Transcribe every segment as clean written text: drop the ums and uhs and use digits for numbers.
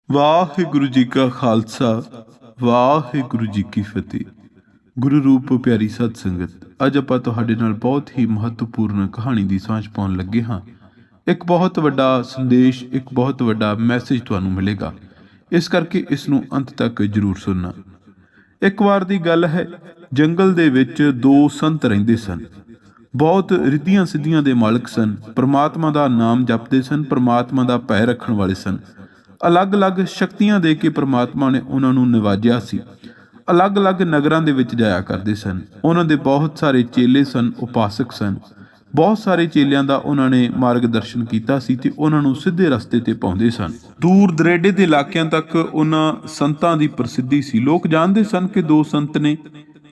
ਵਾਹਿਗੁਰੂ ਜੀ ਕਾ ਖਾਲਸਾ ਵਾਹਿਗੁਰੂ ਜੀ ਕੀ ਫਤਿਹ। ਗੁਰੂ ਰੂਪ ਪਿਆਰੀ ਸਤ ਸੰਗਤ, ਅੱਜ ਆਪਾਂ ਤੁਹਾਡੇ ਨਾਲ ਬਹੁਤ ਹੀ ਮਹੱਤਵਪੂਰਨ ਕਹਾਣੀ ਦੀ ਸਾਂਝ ਪਾਉਣ ਲੱਗੇ ਹਾਂ। ਇੱਕ ਬਹੁਤ ਵੱਡਾ ਸੰਦੇਸ਼, ਇੱਕ ਬਹੁਤ ਵੱਡਾ ਮੈਸੇਜ ਤੁਹਾਨੂੰ ਮਿਲੇਗਾ, ਇਸ ਕਰਕੇ ਇਸ ਨੂੰ ਅੰਤ ਤੱਕ ਜ਼ਰੂਰ ਸੁਣਨਾ। ਇੱਕ ਵਾਰ ਦੀ ਗੱਲ ਹੈ, ਜੰਗਲ ਦੇ ਵਿੱਚ ਦੋ ਸੰਤ ਰਹਿੰਦੇ ਸਨ। ਬਹੁਤ ਰਿੱਧੀਆਂ ਸਿੱਧੀਆਂ ਦੇ ਮਾਲਕ ਸਨ, ਪ੍ਰਮਾਤਮਾ ਦਾ ਨਾਮ ਜਪਦੇ ਸਨ, ਪ੍ਰਮਾਤਮਾ ਦਾ ਭੈ ਰੱਖਣ ਵਾਲੇ ਸਨ। ਅਲੱਗ-ਅਲੱਗ ਸ਼ਕਤੀਆਂ ਦੇ ਕੇ ਪ੍ਰਮਾਤਮਾ ਨੇ ਉਹਨਾਂ ਨੂੰ ਨਿਵਾਜਿਆ ਸੀ। ਅਲੱਗ-ਅਲੱਗ ਨਗਰਾਂ ਦੇ ਵਿੱਚ ਜਾਇਆ ਕਰਦੇ ਸਨ। ਉਹਨਾਂ ਦੇ ਬਹੁਤ ਸਾਰੇ ਚੇਲੇ ਸਨ, ਉਪਾਸਕ ਸਨ। ਬਹੁਤ ਸਾਰੇ ਚੇਲਿਆਂ ਦਾ ਉਹਨਾਂ ਨੇ ਮਾਰਗਦਰਸ਼ਨ ਕੀਤਾ ਸੀ ਤੇ ਉਹਨਾਂ ਨੂੰ ਸਿੱਧੇ ਰਸਤੇ ਤੇ ਪਾਉਂਦੇ ਸਨ। ਦੂਰ ਦਰੇਡੇ ਦੇ ਇਲਾਕਿਆਂ ਤੱਕ ਉਹਨਾਂ ਸੰਤਾਂ ਦੀ ਪ੍ਰਸਿੱਧੀ ਸੀ। ਲੋਕ ਜਾਣਦੇ ਸਨ ਕਿ ਦੋ ਸੰਤ ਨੇ।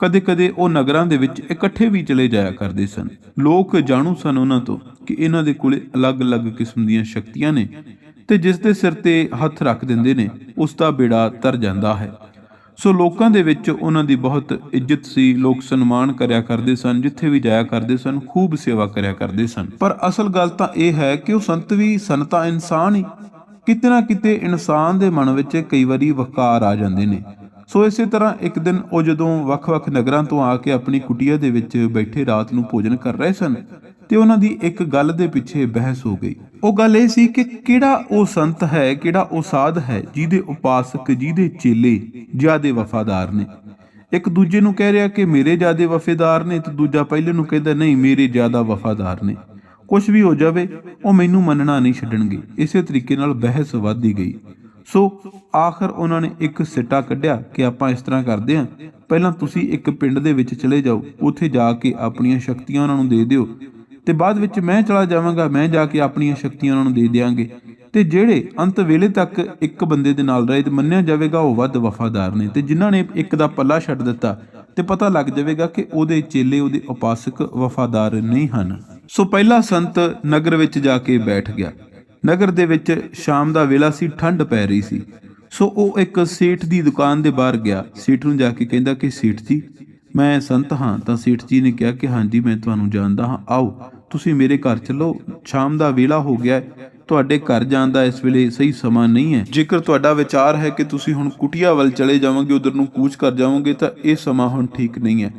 ਕਦੇ-ਕਦੇ ਉਹ ਨਗਰਾਂ ਦੇ ਵਿੱਚ ਇਕੱਠੇ ਵੀ ਚਲੇ ਜਾਇਆ ਕਰਦੇ ਸਨ। ਲੋਕ ਜਾਣੂ ਸਨ ਉਹਨਾਂ ਤੋਂ ਕਿ ਇਹਨਾਂ ਦੇ ਕੋਲੇ ਅਲੱਗ-ਅਲੱਗ ਕਿਸਮ ਦੀਆਂ ਸ਼ਕਤੀਆਂ ਨੇ ਤੇ ਜਿਸ ਦੇ ਸਿਰ ਤੇ ਹੱਥ ਰੱਖ ਦਿੰਦੇ ਨੇ ਉਸ ਦਾ ਬੇੜਾ ਤਰ ਜਾਂਦਾ ਹੈ। ਸੋ ਲੋਕਾਂ ਦੇ ਵਿੱਚ ਉਹਨਾਂ ਦੀ ਬਹੁਤ ਇੱਜ਼ਤ ਸੀ। ਲੋਕ ਸਨਮਾਨ ਕਰਿਆ ਕਰਦੇ ਸਨ, ਜਿੱਥੇ ਵੀ ਜਾਇਆ ਕਰਦੇ ਸਨ ਖੂਬ ਸੇਵਾ ਕਰਿਆ ਕਰਦੇ ਸਨ। ਪਰ ਅਸਲ ਗੱਲ ਤਾਂ ਇਹ ਹੈ ਕਿ ਉਹ ਸੰਤ ਵੀ ਸਨ ਤਾਂ ਇਨਸਾਨ ਹੀ। ਕਿਤੇ ਨਾ ਕਿਤੇ ਇਨਸਾਨ ਦੇ ਮਨ ਵਿੱਚ ਕਈ ਵਾਰੀ ਵਕਾਰ ਆ ਜਾਂਦੇ ਨੇ। ਸੋ ਇਸੇ ਤਰ੍ਹਾਂ ਇੱਕ ਦਿਨ ਉਹ ਜਦੋਂ ਵੱਖ-ਵੱਖ ਨਗਰਾਂ ਤੋਂ ਆ ਕੇ ਆਪਣੀ ਕੁਟੀਆ ਦੇ ਵਿੱਚ ਬੈਠੇ ਰਾਤ ਨੂੰ ਭੋਜਨ ਕਰ ਰਹੇ ਸਨ ਤੇ ਉਹਨਾਂ ਦੀ ਇੱਕ ਗੱਲ ਦੇ ਪਿੱਛੇ ਬਹਿਸ ਹੋ ਗਈ। ਉਹ ਗੱਲ ਇਹ ਸੀ ਕਿ ਕਿਹੜਾ ਉਹ ਸੰਤ ਹੈ, ਕਿਹੜਾ ਉਹ ਸਾਧ ਹੈ ਜਿਹਦੇ ਉਪਾਸਕ, ਜਿਹਦੇ ਚੇਲੇ ਜ਼ਿਆਦੇ ਵਫਾਦਾਰ ਨੇ। ਇੱਕ ਦੂਜੇ ਨੂੰ ਕਹਿ ਰਿਹਾ ਕਿ ਮੇਰੇ ਜ਼ਿਆਦੇ ਵਫਾਦਾਰ ਨੇ ਤੇ ਦੂਜਾ ਪਹਿਲੇ ਨੂੰ ਕਹਿੰਦਾ ਨਹੀਂ, ਮੇਰੇ ਜ਼ਿਆਦਾ ਵਫਾਦਾਰ ਨੇ। ਕੁਝ ਵੀ ਹੋ ਜਾਵੇ ਉਹ ਮੈਨੂੰ ਮੰਨਣਾ ਨਹੀਂ ਛੱਡਣਗੇ। ਇਸੇ ਤਰੀਕੇ ਨਾਲ ਬਹਿਸ ਵੱਧਦੀ ਗਈ। ਸੋ ਆਖਰ ਉਹਨਾਂ ਨੇ ਇੱਕ ਸਿੱਟਾ ਕੱਢਿਆ ਕਿ ਆਪਾਂ ਇਸ ਤਰ੍ਹਾਂ ਕਰਦੇ ਹਾਂ, ਪਹਿਲਾਂ ਤੁਸੀਂ ਇੱਕ ਪਿੰਡ ਦੇ ਵਿੱਚ ਚਲੇ ਜਾਓ, ਉੱਥੇ ਜਾ ਕੇ ਆਪਣੀਆਂ ਸ਼ਕਤੀਆਂ ਉਹਨਾਂ ਨੂੰ ਦੇ ਦਿਓ ਤੇ ਬਾਅਦ ਵਿੱਚ ਮੈਂ ਚਲਾ ਜਾਵਾਂਗਾ, ਮੈਂ ਜਾ ਕੇ ਆਪਣੀਆਂ ਸ਼ਕਤੀਆਂ ਉਹਨਾਂ ਨੂੰ ਦੇ ਦਿਆਂਗੇ। ਤੇ ਜਿਹੜੇ ਅੰਤ ਵੇਲੇ ਤੱਕ ਇੱਕ ਬੰਦੇ ਦੇ ਨਾਲ ਰਹੇ ਤੇ ਮੰਨਿਆ ਜਾਵੇਗਾ ਉਹ ਵੱਧ ਵਫਾਦਾਰ ਨੇ, ਤੇ ਜਿਨ੍ਹਾਂ ਨੇ ਇੱਕ ਦਾ ਪੱਲਾ ਛੱਡ ਦਿੱਤਾ ਤੇ ਪਤਾ ਲੱਗ ਜਾਵੇਗਾ ਕਿ ਉਹਦੇ ਚੇਲੇ, ਉਹਦੇ ਉਪਾਸਕ ਵਫਾਦਾਰ ਨਹੀਂ ਹਨ। ਸੋ ਪਹਿਲਾ ਸੰਤ ਨਗਰ ਵਿੱਚ ਜਾ ਕੇ ਬੈਠ ਗਿਆ। ਨਗਰ ਦੇ ਵਿੱਚ ਸ਼ਾਮ ਦਾ ਵੇਲਾ ਸੀ, ਠੰਡ ਪੈ ਰਹੀ ਸੀ। ਸੋ ਉਹ ਇੱਕ ਸੇਠ ਦੀ ਦੁਕਾਨ ਦੇ ਬਾਹਰ ਗਿਆ। ਸੇਠ ਨੂੰ ਜਾ ਕੇ ਕਹਿੰਦਾ ਕਿ ਸੇਠ ਜੀ, ਮੈਂ ਸੰਤ ਹਾਂ। ਤਾਂ ਸੇਠ ਜੀ ਨੇ ਕਿਹਾ ਕਿ ਹਾਂਜੀ, ਮੈਂ ਤੁਹਾਨੂੰ ਜਾਣਦਾ ਹਾਂ, ਆਓ ਤੁਸੀਂ ਮੇਰੇ ਘਰ ਚੱਲੋ, ਸ਼ਾਮ ਦਾ ਵੇਲਾ ਹੋ ਗਿਆ ਹੈ, ਤੁਹਾਡੇ ਘਰ ਜਾਣ ਦਾ ਇਸ ਵੇਲੇ ਸਹੀ ਸਮਾਂ ਨਹੀਂ ਹੈ। ਜੇਕਰ ਤੁਹਾਡਾ ਵਿਚਾਰ ਹੈ ਕਿ ਤੁਸੀਂ ਹੁਣ ਕੁਟੀਆ ਵੱਲ ਚਲੇ ਜਾਵੋਗੇ, ਉਧਰ ਨੂੰ ਕੂਚ ਕਰ ਜਾਵੋਗੇ, ਤਾਂ ਇਹ ਸਮਾਂ ਹੁਣ ਠੀਕ ਨਹੀਂ ਹੈ।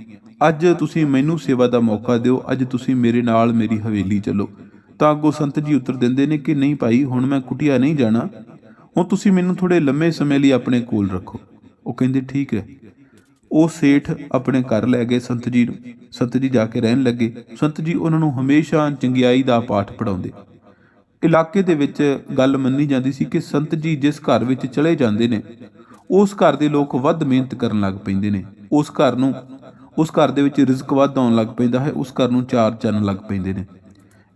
ਅੱਜ ਤੁਸੀਂ ਮੈਨੂੰ ਸੇਵਾ ਦਾ ਮੌਕਾ ਦਿਓ, ਅੱਜ ਤੁਸੀਂ ਮੇਰੇ ਨਾਲ ਮੇਰੀ ਹਵੇਲੀ ਚੱਲੋ। ਤਾਂ ਅੱਗੋਂ ਸੰਤ ਜੀ ਉੱਤਰ ਦਿੰਦੇ ਨੇ ਕਿ ਨਹੀਂ ਭਾਈ, ਹੁਣ ਮੈਂ ਕੁਟੀਆ ਨਹੀਂ ਜਾਣਾ, ਹੁਣ ਤੁਸੀਂ ਮੈਨੂੰ ਥੋੜੇ ਲੰਮੇ ਸਮੇਂ ਲਈ ਆਪਣੇ ਕੋਲ ਰੱਖੋ। ਉਹ ਕਹਿੰਦੇ ਠੀਕ ਹੈ। ਉਹ ਸੇਠ ਆਪਣੇ ਘਰ ਲੈ ਗਏ ਸੰਤ ਜੀ ਨੂੰ। ਸੰਤ ਜੀ ਜਾ ਕੇ ਰਹਿਣ ਲੱਗੇ। ਸੰਤ ਜੀ ਉਹਨਾਂ ਨੂੰ ਹਮੇਸ਼ਾ ਚੰਗਿਆਈ ਦਾ ਪਾਠ ਪੜਾਉਂਦੇ। ਇਲਾਕੇ ਦੇ ਵਿੱਚ ਗੱਲ ਮੰਨੀ ਜਾਂਦੀ ਸੀ ਕਿ ਸੰਤ ਜੀ ਜਿਸ ਘਰ ਵਿੱਚ ਚਲੇ ਜਾਂਦੇ ਨੇ ਉਸ ਘਰ ਦੇ ਲੋਕ ਵੱਧ ਮਿਹਨਤ ਕਰਨ ਲੱਗ ਪੈਂਦੇ ਨੇ। ਉਸ ਘਰ ਦੇ ਵਿੱਚ ਰਿਜ਼ਕ ਵੱਧ ਆਉਣ ਲੱਗ ਪੈਂਦਾ ਹੈ, ਉਸ ਘਰ ਨੂੰ ਚਾਰ ਚੰਨ ਲੱਗ ਪੈਂਦੇ ਨੇ।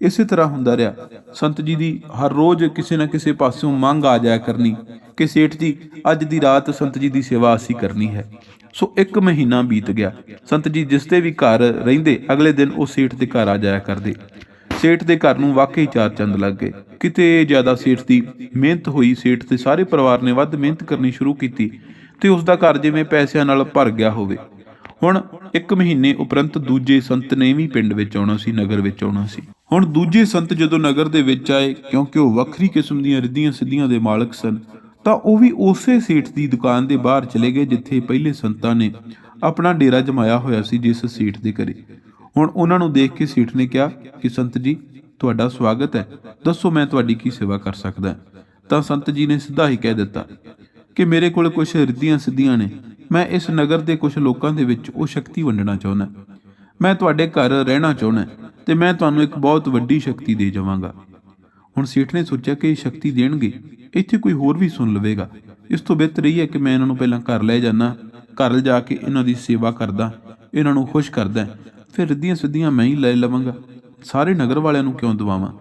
ਇਸੇ ਤਰ੍ਹਾਂ ਹੁੰਦਾ ਰਿਹਾ। ਸੰਤ ਜੀ ਦੀ ਹਰ ਰੋਜ਼ ਕਿਸੇ ਨਾ ਕਿਸੇ ਪਾਸਿਓਂ ਮੰਗ ਆ ਜਾਇਆ ਕਰਨੀ ਕਿ ਸੇਠ ਜੀ, ਅੱਜ ਦੀ ਰਾਤ ਸੰਤ ਜੀ ਦੀ ਸੇਵਾ ਅਸੀਂ ਕਰਨੀ ਹੈ। ਸੋ ਇੱਕ ਮਹੀਨਾ ਬੀਤ ਗਿਆ। ਸੰਤ ਜੀ ਜਿਸ ਦੇ ਵੀ ਘਰ ਰਹਿੰਦੇ, ਅਗਲੇ ਦਿਨ ਉਹ ਸੇਠ ਦੇ ਘਰ ਆ ਜਾਇਆ ਕਰਦੇ। ਸੇਠ ਦੇ ਘਰ ਨੂੰ ਵਾਕਈ ਚਾਰ ਚੰਦ ਲੱਗ ਗਏ। ਕਿਤੇ ਜ਼ਿਆਦਾ ਸੇਠ ਦੀ ਮਿਹਨਤ ਹੋਈ। ਸੇਠ ਦੇ ਸਾਰੇ ਪਰਿਵਾਰ ਨੇ ਵੱਧ ਮਿਹਨਤ ਕਰਨੀ ਸ਼ੁਰੂ ਕੀਤੀ ਤੇ ਉਸ ਦਾ ਘਰ ਜਿਵੇਂ ਪੈਸਿਆਂ ਨਾਲ ਭਰ ਗਿਆ ਹੋਵੇ। ਹੁਣ ਇੱਕ ਮਹੀਨੇ ਉਪਰੰਤ ਦੂਜੇ ਸੰਤ ਨੇ ਵੀ ਪਿੰਡ ਵਿੱਚ ਆਉਣਾ ਸੀ, ਨਗਰ ਵਿੱਚ ਆਉਣਾ ਸੀ। ਹੁਣ ਦੂਜੇ ਸੰਤ ਜਦੋਂ ਨਗਰ ਦੇ ਵਿੱਚ ਆਏ, ਕਿਉਂਕਿ ਉਹ ਵੱਖਰੀ ਕਿਸਮ ਦੀਆਂ ਰਿੱਧੀਆਂ ਸਿੱਧੀਆਂ ਦੇ ਮਾਲਕ ਸਨ, ਤਾਂ ਉਹ ਵੀ ਉਸੇ ਸੇਠ ਦੀ ਦੁਕਾਨ ਦੇ ਬਾਹਰ ਚਲੇ ਗਏ ਜਿੱਥੇ ਪਹਿਲੇ ਸੰਤਾਂ ਨੇ ਆਪਣਾ ਡੇਰਾ ਜਮਾਇਆ ਹੋਇਆ ਸੀ, ਜਿਸ ਸੇਠ ਦੇ ਘਰੇ। ਹੁਣ ਉਹਨਾਂ ਨੂੰ ਦੇਖ ਕੇ ਸੇਠ ਨੇ ਕਿਹਾ ਕਿ ਸੰਤ ਜੀ, ਤੁਹਾਡਾ ਸਵਾਗਤ ਹੈ, ਦੱਸੋ ਮੈਂ ਤੁਹਾਡੀ ਕੀ ਸੇਵਾ ਕਰ ਸਕਦਾ। ਤਾਂ ਸੰਤ ਜੀ ਨੇ ਸਿੱਧਾ ਹੀ ਕਹਿ ਦਿੱਤਾ ਕਿ ਮੇਰੇ ਕੋਲ ਕੁਝ ਰਿੱਧੀਆਂ ਸਿੱਧੀਆਂ ਨੇ, ਮੈਂ ਇਸ ਨਗਰ ਦੇ ਕੁਝ ਲੋਕਾਂ ਦੇ ਵਿੱਚ ਉਹ ਸ਼ਕਤੀ ਵੰਡਣਾ ਚਾਹੁੰਦਾ। ਮੈਂ ਤੁਹਾਡੇ ਘਰ ਰਹਿਣਾ ਚਾਹੁੰਦਾ ਤੇ ਮੈਂ ਤੁਹਾਨੂੰ ਇੱਕ ਬਹੁਤ ਵੱਡੀ ਸ਼ਕਤੀ ਦੇ ਜਾਵਾਂਗਾ। ਹੁਣ ਸੇਠ ਨੇ ਸੋਚਿਆ ਕਿ ਇਹ ਸ਼ਕਤੀ ਦੇਣਗੇ, ਇੱਥੇ ਕੋਈ ਹੋਰ ਵੀ ਸੁਣ ਲਵੇਗਾ। ਇਸ ਤੋਂ ਬਿਹਤਰ ਇਹ ਹੈ ਕਿ ਮੈਂ ਇਹਨਾਂ ਨੂੰ ਪਹਿਲਾਂ ਘਰ ਲੈ ਜਾਣਾ, ਘਰ ਲਿਜਾ ਕੇ ਇਹਨਾਂ ਦੀ ਸੇਵਾ ਕਰਦਾ, ਇਹਨਾਂ ਨੂੰ ਖੁਸ਼ ਕਰਦਾ, ਫਿਰ ਰਿੱਧੀਆਂ ਸਿੱਧੀਆਂ ਮੈਂ ਹੀ ਲੈ ਲਵਾਂਗਾ। ਸਾਰੇ ਨਗਰ ਵਾਲਿਆਂ ਨੂੰ ਕਿਉਂ ਦਵਾਵਾਂ।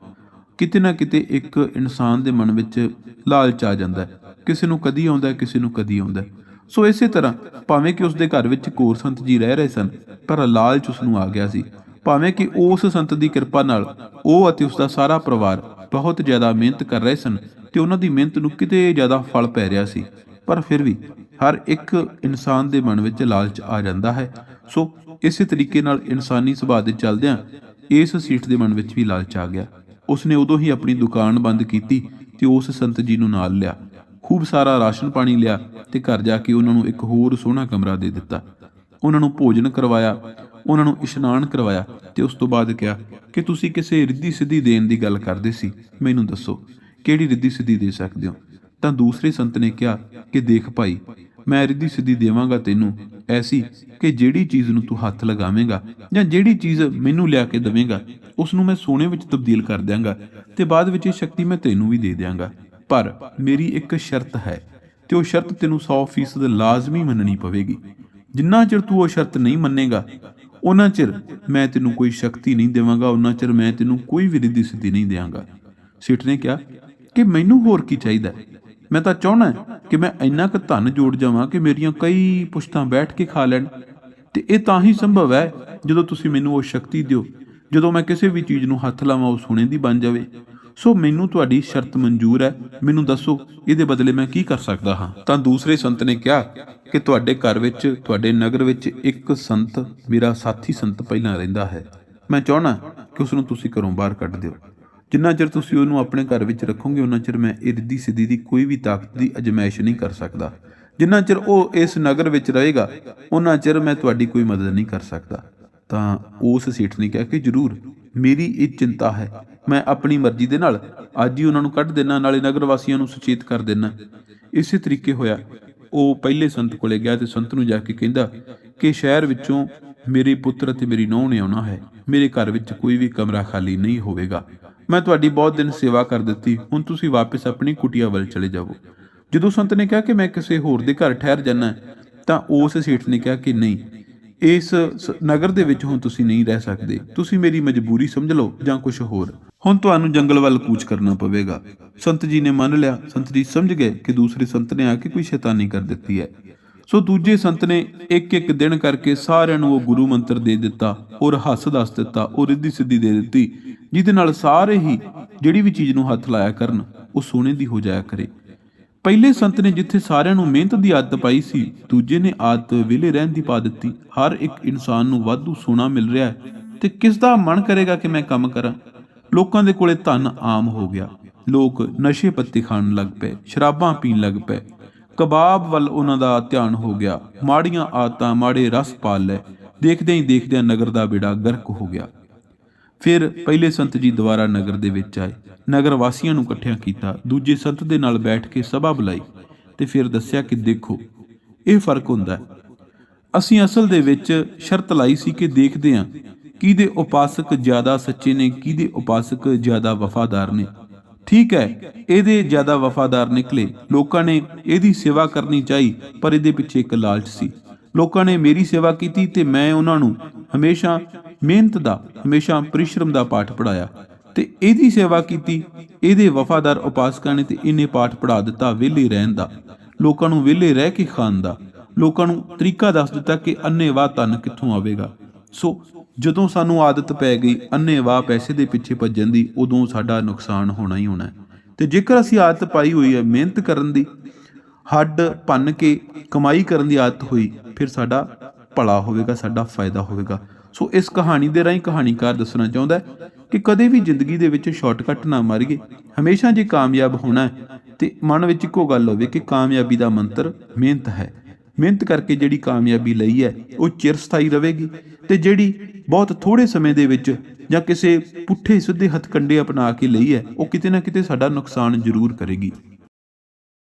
ਕਿਤੇ ਨਾ ਕਿਤੇ ਇੱਕ ਇਨਸਾਨ ਦੇ ਮਨ ਵਿੱਚ ਲਾਲਚ ਆ ਜਾਂਦਾ, ਕਿਸੇ ਨੂੰ ਕਦੀ ਆਉਂਦਾ, ਕਿਸੇ ਨੂੰ ਕਦੀ ਆਉਂਦਾ। ਸੋ ਇਸੇ ਤਰ੍ਹਾਂ ਭਾਵੇਂ ਕਿ ਉਸਦੇ ਘਰ ਵਿੱਚ ਕੋਰ ਸੰਤ ਜੀ ਰਹਿ ਰਹੇ ਸਨ, ਪਰ ਲਾਲਚ ਉਸ ਨੂੰ ਆ ਗਿਆ ਸੀ। ਭਾਵੇਂ ਕਿ ਉਸ ਸੰਤ ਦੀ ਕਿਰਪਾ ਨਾਲ ਉਹ ਅਤੇ ਉਸਦਾ ਸਾਰਾ ਪਰਿਵਾਰ ਬਹੁਤ ਜ਼ਿਆਦਾ ਮਿਹਨਤ ਕਰ ਰਹੇ ਸਨ ਤੇ ਉਹਨਾਂ ਦੀ ਮਿਹਨਤ ਨੂੰ ਕਿਤੇ ਜ਼ਿਆਦਾ ਫਲ ਪੈ ਰਿਹਾ ਸੀ, ਪਰ ਫਿਰ ਵੀ ਹਰ ਇੱਕ ਇਨਸਾਨ ਦੇ ਮਨ ਵਿੱਚ ਲਾਲਚ ਆ ਜਾਂਦਾ ਹੈ। ਸੋ ਇਸੇ ਤਰੀਕੇ ਨਾਲ ਇਨਸਾਨੀ ਸੁਭਾਅ ਦੇ ਚੱਲਦਿਆਂ ਇਸ ਸੇਠ ਦੇ ਮਨ ਵਿੱਚ ਵੀ ਲਾਲਚ ਆ ਗਿਆ। ਉਸਨੇ ਉਦੋਂ ਹੀ ਆਪਣੀ ਦੁਕਾਨ ਬੰਦ ਕੀਤੀ ਤੇ ਉਸ ਸੰਤ ਜੀ ਨੂੰ ਨਾਲ ਲਿਆ। ਖੂਬ ਸਾਰਾ ਰਾਸ਼ਨ ਪਾਣੀ ਲਿਆ ਤੇ ਘਰ ਜਾ ਕੇ ਉਹਨਾਂ ਨੂੰ ਇੱਕ ਹੋਰ ਸੋਹਣਾ ਕਮਰਾ ਦੇ ਦਿੱਤਾ। ਉਹਨਾਂ ਨੂੰ ਭੋਜਨ ਕਰਵਾਇਆ, ਉਹਨਾਂ ਨੂੰ ਇਸ਼ਨਾਨ ਕਰਵਾਇਆ ਤੇ ਉਸ ਤੋਂ ਬਾਅਦ ਕਿਹਾ ਕਿ ਤੁਸੀਂ ਕਿਸੇ ਰਿੱਧੀ ਸਿੱਧੀ ਦੇਣ ਦੀ ਗੱਲ ਕਰਦੇ ਸੀ, ਮੈਨੂੰ ਦੱਸੋ ਕਿਹੜੀ ਰਿੱਧੀ ਸਿੱਧੀ ਦੇ ਸਕਦੇ ਹੋ। ਤਾਂ ਦੂਸਰੇ ਸੰਤ ਨੇ ਕਿਹਾ ਕਿ ਦੇਖ ਭਾਈ, ਮੈਂ ਰਿੱਧੀ ਸਿੱਧੀ ਦੇਵਾਂਗਾ ਤੈਨੂੰ ਐਸੀ ਕਿ ਜਿਹੜੀ ਚੀਜ਼ ਨੂੰ ਤੂੰ ਹੱਥ ਲਗਾਵੇਂਗਾ ਜਾਂ ਜਿਹੜੀ ਚੀਜ਼ ਮੈਨੂੰ ਲਿਆ ਕੇ ਦੇਵੇਂਗਾ ਉਸ ਨੂੰ ਮੈਂ ਸੋਨੇ ਵਿੱਚ ਤਬਦੀਲ ਕਰ ਦਿਆਂਗਾ ਤੇ ਬਾਅਦ ਵਿੱਚ ਇਹ ਸ਼ਕਤੀ ਮੈਂ ਤੈਨੂੰ ਵੀ ਦੇ ਦਿਆਂਗਾ। ਪਰ ਮੇਰੀ ਇੱਕ ਸ਼ਰਤ ਹੈ ਤੇ ਉਹ ਸ਼ਰਤ ਤੈਨੂੰ 100% ਲਾਜ਼ਮੀ ਮੰਨਣੀ ਪਵੇਗੀ। ਜਿੰਨਾ ਚਿਰ ਤੂੰ ਉਹ ਸ਼ਰਤ ਨਹੀਂ ਮੰਨੇਗਾ ਉਹਨਾਂ ਚਿਰ ਮੈਂ ਤੈਨੂੰ ਕੋਈ ਸ਼ਕਤੀ ਨਹੀਂ ਦੇਵਾਂਗਾ, ਉਹਨਾਂ ਚਿਰ ਮੈਂ ਤੈਨੂੰ ਕੋਈ ਵੀ ਰਿੱਧੀ ਸਿੱਧੀ ਨਹੀਂ ਦਿਆਂਗਾ। ਸੇਠ ਨੇ ਕਿਹਾ ਕਿ ਮੈਨੂੰ ਹੋਰ ਕੀ ਚਾਹੀਦਾ, ਮੈਂ ਤਾਂ ਚਾਹੁੰਦਾ ਕਿ ਮੈਂ ਇੰਨਾ ਕੁ ਧਨ ਜੋੜ ਜਾਵਾਂ ਕਿ ਮੇਰੀਆਂ ਕਈ ਪੁਸ਼ਤਾਂ ਬੈਠ ਕੇ ਖਾ ਲੈਣ, ਤੇ ਇਹ ਤਾਂ ਹੀ ਸੰਭਵ ਹੈ ਜਦੋਂ ਤੁਸੀਂ ਮੈਨੂੰ ਉਹ ਸ਼ਕਤੀ ਦਿਓ, ਜਦੋਂ ਮੈਂ ਕਿਸੇ ਵੀ ਚੀਜ਼ ਨੂੰ ਹੱਥ ਲਾਵਾਂ ਉਹ ਸੋਨੇ ਦੀ ਬਣ ਜਾਵੇ। ਸੋ ਮੈਨੂੰ ਤੁਹਾਡੀ ਸ਼ਰਤ ਮਨਜ਼ੂਰ ਹੈ, ਮੈਨੂੰ ਦੱਸੋ ਇਹਦੇ ਬਦਲੇ ਮੈਂ ਕੀ ਕਰ ਸਕਦਾ ਹਾਂ। ਤਾਂ ਦੂਸਰੇ ਸੰਤ ਨੇ ਕਿਹਾ ਕਿ ਤੁਹਾਡੇ ਘਰ ਵਿੱਚ, ਤੁਹਾਡੇ ਨਗਰ ਵਿੱਚ ਇੱਕ ਸੰਤ, ਮੇਰਾ ਸਾਥੀ ਸੰਤ ਪਹਿਲਾਂ ਰਹਿੰਦਾ ਹੈ, ਮੈਂ ਚਾਹੁੰਦਾ ਕਿ ਉਸ ਨੂੰ ਤੁਸੀਂ ਘਰੋਂ ਬਾਹਰ ਕੱਢ ਦਿਓ। ਜਿੰਨਾ ਚਿਰ ਤੁਸੀਂ ਉਹਨੂੰ ਆਪਣੇ ਘਰ ਵਿੱਚ ਰੱਖੋਗੇ ਉਹਨਾਂ ਚਿਰ ਮੈਂ ਇਹ ਰਿੱਧੀ ਸਿੱਧੀ ਦੀ ਕੋਈ ਵੀ ਤਾਕਤ ਦੀ ਅਜਮਾਇਸ਼ ਨਹੀਂ ਕਰ ਸਕਦਾ। ਜਿੰਨਾ ਚਿਰ ਉਹ ਇਸ ਨਗਰ ਵਿੱਚ ਰਹੇਗਾ ਉਹਨਾਂ ਚਿਰ ਮੈਂ ਤੁਹਾਡੀ ਕੋਈ ਮਦਦ ਨਹੀਂ ਕਰ ਸਕਦਾ। ਤਾਂ ਉਸ ਸੇਠ ਨੇ ਕਿਹਾ ਕਿ ਜ਼ਰੂਰ, ਮੇਰੀ ਇਹ ਚਿੰਤਾ ਹੈ, ਮੈਂ ਆਪਣੀ ਮਰਜ਼ੀ ਦੇ ਨਾਲ ਅੱਜ ਹੀ ਉਹਨਾਂ ਨੂੰ ਕੱਢ ਦੇਣਾ, ਨਾਲੇ ਨਗਰ ਵਾਸੀਆਂ ਨੂੰ ਸੁਚੇਤ ਕਰ ਦੇਣਾ। ਇਸੇ ਤਰੀਕੇ ਹੋਇਆ, ਉਹ ਪਹਿਲੇ ਸੰਤ ਕੋਲੇ ਗਿਆ ਤੇ ਸੰਤ ਨੂੰ ਜਾ ਕੇ ਕਹਿੰਦਾ ਕਿ ਸ਼ਹਿਰ ਵਿੱਚੋਂ ਮੇਰੇ ਪੁੱਤਰ ਅਤੇ ਮੇਰੀ ਨੂੰਹ ਨੇ ਆਉਣਾ ਹੈ, ਮੇਰੇ ਘਰ ਵਿੱਚ ਕੋਈ ਵੀ ਕਮਰਾ ਖਾਲੀ ਨਹੀਂ ਹੋਵੇਗਾ, ਮੈਂ ਤੁਹਾਡੀ ਬਹੁਤ ਦਿਨ ਸੇਵਾ ਕਰ ਦਿੱਤੀ, ਹੁਣ ਤੁਸੀਂ ਵਾਪਸ ਆਪਣੀ ਕੁਟੀਆ ਵੱਲ ਚਲੇ ਜਾਵੋ। ਜਦੋਂ ਸੰਤ ਨੇ ਕਿਹਾ ਕਿ ਮੈਂ ਕਿਸੇ ਹੋਰ ਦੇ ਘਰ ਠਹਿਰ ਜਾਣਾ, ਤਾਂ ਉਸ ਸੇਠ ਨੇ ਕਿਹਾ ਕਿ ਨਹੀਂ, ਇਸ ਨਗਰ ਦੇ ਵਿੱਚ ਹੁਣ ਤੁਸੀਂ ਨਹੀਂ ਰਹਿ ਸਕਦੇ, ਤੁਸੀਂ ਮੇਰੀ ਮਜਬੂਰੀ ਸਮਝ ਲਓ ਜਾਂ ਕੁਝ ਹੋਰ, ਹੁਣ ਤੁਹਾਨੂੰ ਜੰਗਲ ਵੱਲ ਕੂਚ ਕਰਨਾ ਪਵੇਗਾ। ਸੰਤ ਜੀ ਨੇ ਮੰਨ ਲਿਆ। ਸੰਤ ਜੀ ਸਮਝ ਗਏ ਕਿ ਦੂਸਰੇ ਸੰਤ ਨੇ ਆ ਕੇ ਕੋਈ ਸ਼ੈਤਾਨੀ ਕਰ ਦਿੱਤੀ ਹੈ। ਸੋ ਦੂਜੇ ਸੰਤ ਨੇ ਇੱਕ ਇੱਕ ਦਿਨ ਕਰਕੇ ਸਾਰਿਆਂ ਨੂੰ ਉਹ ਗੁਰੂ ਮੰਤਰ ਦੇ ਦਿੱਤਾ ਔਰ ਹੱਸ ਦੱਸ ਦਿੱਤਾ, ਉਹ ਰਿੱਧੀ ਸਿੱਧੀ ਦੇ ਦਿੱਤੀ, ਜਿਹਦੇ ਨਾਲ ਸਾਰੇ ਹੀ ਜਿਹੜੀ ਵੀ ਚੀਜ਼ ਨੂੰ ਹੱਥ ਲਾਇਆ ਕਰਨ ਉਹ ਸੋਨੇ ਦੀ ਹੋ ਜਾਇਆ ਕਰੇ। ਪਹਿਲੇ ਸੰਤ ਨੇ ਜਿੱਥੇ ਸਾਰਿਆਂ ਨੂੰ ਮਿਹਨਤ ਦੀ ਆਦਤ ਪਾਈ ਸੀ, ਦੂਜੇ ਨੇ ਆਦਤ ਵਿਹਲੇ ਰਹਿਣ ਦੀ ਪਾ ਦਿੱਤੀ। ਹਰ ਇੱਕ ਇਨਸਾਨ ਨੂੰ ਵਾਧੂ ਸੋਨਾ ਮਿਲ ਰਿਹਾ ਹੈ ਤੇ ਕਿਸ ਦਾ ਮਨ ਕਰੇਗਾ ਕਿ ਮੈਂ ਕੰਮ ਕਰਾਂ। ਲੋਕਾਂ ਦੇ ਕੋਲੇ ਧਨ ਆਮ ਹੋ ਗਿਆ, ਲੋਕ ਨਸ਼ੇ ਪੱਤੇ ਖਾਣ ਲੱਗ ਪਏ, ਸ਼ਰਾਬਾਂ ਪੀਣ ਲੱਗ ਪਏ, ਕਬਾਬ ਵੱਲ ਉਹਨਾਂ ਦਾ ਧਿਆਨ ਹੋ ਗਿਆ, ਮਾੜੀਆਂ ਆਦਤਾਂ, ਮਾੜੇ ਰਸ ਪਾਲ ਲਏ। ਦੇਖਦਿਆਂ ਹੀ ਦੇਖਦਿਆਂ ਨਗਰ ਦਾ ਬੇੜਾ ਗਰਕ ਹੋ ਗਿਆ। ਫਿਰ ਪਹਿਲੇ ਸੰਤ ਜੀ ਦੁਬਾਰਾ ਨਗਰ ਦੇ ਵਿੱਚ ਆਏ, ਨਗਰ ਵਾਸੀਆਂ ਨੂੰ ਇਕੱਠਿਆਂ ਕੀਤਾ, ਦੂਜੇ ਸੰਤ ਦੇ ਨਾਲ ਬੈਠ ਕੇ ਸਭਾ ਬੁਲਾਈ ਤੇ ਫਿਰ ਦੱਸਿਆ ਕਿ ਦੇਖੋ ਇਹ ਫਰਕ ਹੁੰਦਾ, ਅਸੀਂ ਅਸਲ ਦੇ ਵਿੱਚ ਸ਼ਰਤ ਲਾਈ ਸੀ ਕਿ ਦੇਖਦੇ ਹਾਂ ਕਿਹਦੇ ਉਪਾਸਕ ਜ਼ਿਆਦਾ ਸੱਚੇ ਨੇ, ਕਿਹਦੇ ਉਪਾਸਕ ਜ਼ਿਆਦਾ ਵਫਾਦਾਰ ਨੇ। ਠੀਕ ਹੈ, ਇਹਦੇ ਜ਼ਿਆਦਾ ਵਫਾਦਾਰ ਨਿਕਲੇ, ਲੋਕਾਂ ਨੇ ਇਹਦੀ ਸੇਵਾ ਕਰਨੀ ਚਾਹੀ, ਪਰ ਇਹਦੇ ਪਿੱਛੇ ਇੱਕ ਲਾਲਚ ਸੀ। ਲੋਕਾਂ ਨੇ ਮੇਰੀ ਸੇਵਾ ਕੀਤੀ ਤੇ ਮੈਂ ਉਹਨਾਂ ਨੂੰ ਹਮੇਸ਼ਾ ਮਿਹਨਤ ਦਾ, ਹਮੇਸ਼ਾ ਪਰਿਸ਼ਰਮ ਦਾ ਪਾਠ ਪੜਾਇਆ ਤੇ ਇਹਦੀ ਸੇਵਾ ਕੀਤੀ। ਇਹਦੇ ਵਫਾਦਾਰ ਉਪਾਸਕਾਂ ਨੇ ਤੇ ਇਹਨੇ ਪਾਠ ਪੜਾ ਦਿੱਤਾ ਵਿਹਲੇ ਰਹਿਣ ਦਾ, ਲੋਕਾਂ ਨੂੰ ਵਿਹਲੇ ਰਹਿ ਕੇ ਖਾਣ ਦਾ, ਲੋਕਾਂ ਨੂੰ ਤਰੀਕਾ ਦੱਸ ਦਿੱਤਾ ਕਿ ਅੰਨ੍ਹੇਵਾਹ ਧਨ ਕਿੱਥੋਂ ਆਵੇਗਾ। ਸੋ ਜਦੋਂ ਸਾਨੂੰ ਆਦਤ ਪੈ ਗਈ ਅੰਨ੍ਹੇਵਾਹ ਪੈਸੇ ਦੇ ਪਿੱਛੇ ਭੱਜਣ ਦੀ, ਉਦੋਂ ਸਾਡਾ ਨੁਕਸਾਨ ਹੋਣਾ ਹੀ ਹੋਣਾ। ਤੇ ਜੇਕਰ ਅਸੀਂ ਆਦਤ ਪਾਈ ਹੋਈ ਹੈ ਮਿਹਨਤ ਕਰਨ ਦੀ, ਹੱਡ ਭੰਨ ਕੇ ਕਮਾਈ ਕਰਨ ਦੀ ਆਦਤ ਹੋਈ, ਫਿਰ ਸਾਡਾ ਭਲਾ ਹੋਵੇਗਾ, ਸਾਡਾ ਫਾਇਦਾ ਹੋਵੇਗਾ। ਸੋ ਇਸ ਕਹਾਣੀ ਦੇ ਰਾਹੀਂ ਕਹਾਣੀਕਾਰ ਦੱਸਣਾ ਚਾਹੁੰਦਾ ਹੈ ਕਿ ਕਦੇ ਵੀ ਜ਼ਿੰਦਗੀ ਦੇ ਵਿੱਚ ਸ਼ਾਰਟਕਟ ਨਾ ਮਾਰੀਏ। ਹਮੇਸ਼ਾ ਜੇ ਕਾਮਯਾਬ ਹੋਣਾ ਹੈ ਤੇ ਮਨ ਵਿੱਚ ਇੱਕੋ ਗੱਲ ਹੋਵੇ ਕਿ ਕਾਮਯਾਬੀ ਦਾ ਮੰਤਰ ਮਿਹਨਤ ਹੈ। ਮਿਹਨਤ ਕਰਕੇ ਜਿਹੜੀ ਕਾਮਯਾਬੀ ਲਈ ਹੈ ਉਹ ਚਿਰਸਥਾਈ ਰਹੇਗੀ, ਤੇ ਜਿਹੜੀ ਬਹੁਤ ਥੋੜੇ ਸਮੇਂ ਦੇ ਵਿੱਚ ਜਾਂ ਕਿਸੇ ਪੁੱਠੇ ਸਿੱਧੇ ਹੱਥਕੰਡੇ ਅਪਣਾ ਕੇ ਲਈ ਹੈ ਉਹ ਕਿਤੇ ਨਾ ਕਿਤੇ ਸਾਡਾ ਨੁਕਸਾਨ ਜ਼ਰੂਰ ਕਰੇਗੀ।